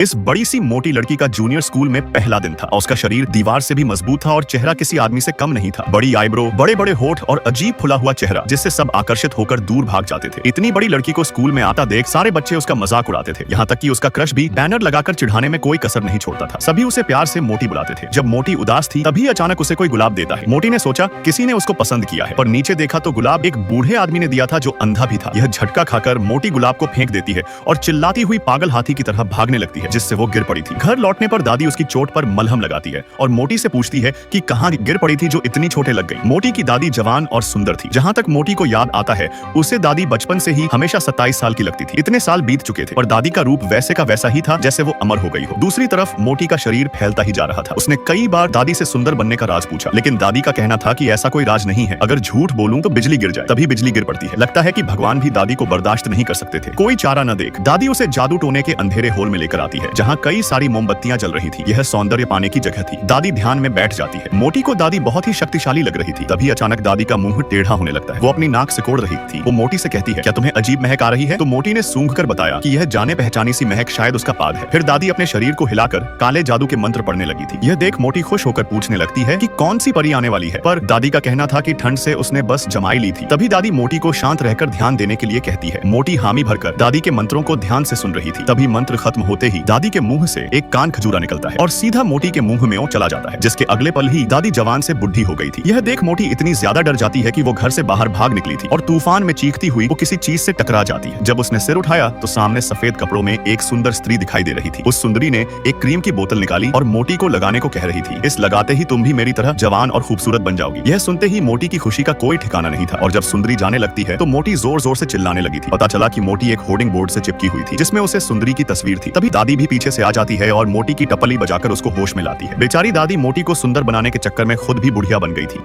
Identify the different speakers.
Speaker 1: इस बड़ी सी मोटी लड़की का जूनियर स्कूल में पहला दिन था। उसका शरीर दीवार से भी मजबूत था और चेहरा किसी आदमी से कम नहीं था। बड़ी आईब्रो, बड़े बड़े होठ और अजीब फुला हुआ चेहरा जिससे सब आकर्षित होकर दूर भाग जाते थे। इतनी बड़ी लड़की को स्कूल में आता देख सारे बच्चे उसका मजाक उड़ाते थे। यहाँ तक कि उसका क्रश भी बैनर लगाकर चिढ़ाने में कोई कसर नहीं छोड़ता था। सभी उसे प्यार से मोटी बुलाते थे। जब मोटी उदास थी तभी अचानक उसे कोई गुलाब देता है। मोटी ने सोचा किसी ने उसको पसंद किया है, पर नीचे देखा तो गुलाब एक बूढ़े आदमी ने दिया था जो अंधा भी था। यह झटका खाकर मोटी गुलाब को फेंक देती है और चिल्लाती हुई पागल हाथी की तरह भागने लगती है, जिससे वो गिर पड़ी थी। घर लौटने पर दादी उसकी चोट पर मलहम लगाती है और मोटी से पूछती है कि कहाँ गिर पड़ी थी जो इतनी चोटें लग गई। मोटी की दादी जवान और सुंदर थी। जहाँ तक मोटी को याद आता है उसे दादी बचपन से ही हमेशा 27 साल की लगती थी। इतने साल बीत चुके थे पर दादी का रूप वैसे का वैसा ही था जैसे वो अमर हो गई हो। दूसरी तरफ मोटी का शरीर फैलता ही जा रहा था। उसने कई बार दादी से सुंदर बनने का राज पूछा, लेकिन दादी का कहना था कि ऐसा कोई राज नहीं है। अगर झूठ बोलूं तो बिजली गिर जाए। तभी बिजली गिर पड़ती है। लगता है कि भगवान भी दादी को बर्दाश्त नहीं कर सकते थे। कोई चारा न देख दादी उसे जादू टोने के अंधेरे होल में लेकर आती है, जहाँ कई सारी मोमबत्तियां जल रही थी। यह सौंदर्य पाने की जगह थी। दादी ध्यान में बैठ जाती है। मोटी को दादी बहुत ही शक्तिशाली लग रही थी। तभी अचानक दादी का मुंह टेढ़ा होने लगता है। वो अपनी नाक सिकोड़ रही थी। वो मोटी से कहती है, क्या तुम्हें अजीब महक आ रही है? तो मोटी ने सूंघ कर बताया कि यह जाने पहचानी सी महक शायद उसका पाद है। फिर दादी अपने शरीर को हिलाकर काले जादू के मंत्र पढ़ने लगी थी। यह देख मोटी खुश होकर पूछने लगती है कि कौन सी परी आने वाली है, पर दादी का कहना था कि ठंड से उसने बस जमाई ली थी। तभी दादी मोटी को शांत रहकर ध्यान देने के लिए कहती है। मोटी हामी भरकर दादी के मंत्रों को ध्यान से सुन रही थी। तभी मंत्र खत्म होते ही दादी के मुंह से एक कान खजूरा निकलता है और सीधा मोटी के मुंह में वो चला जाता है, जिसके अगले पल ही दादी जवान से बुढ़ी हो गई थी। यह देख मोटी इतनी ज्यादा डर जाती है कि वो घर से बाहर भाग निकली थी और तूफान में चीखती हुई वो किसी चीज से टकरा जाती है। जब उसने सिर उठाया तो सामने सफेद कपड़ों में एक सुंदर स्त्री दिखाई दे रही थी। उस सुंदरी ने एक क्रीम की बोतल निकाली और मोटी को लगाने को कह रही थी। इस लगाते ही तुम भी मेरी तरह जवान और खूबसूरत बन जाओगी। यह सुनते ही मोटी की खुशी का कोई ठिकाना नहीं था और जब सुंदरी जाने लगती है तो मोटी जोर जोर से चिल्लाने लगी थी। पता चला कि मोटी एक होर्डिंग बोर्ड से चिपकी हुई थी जिसमें उसे सुंदरी की तस्वीर थी। तभी दादी भी पीछे से आ जाती है और मोटी की टपली बजाकर उसको होश में लाती है। बेचारी दादी मोटी को सुंदर बनाने के चक्कर में खुद भी बुढ़िया बन गई थी।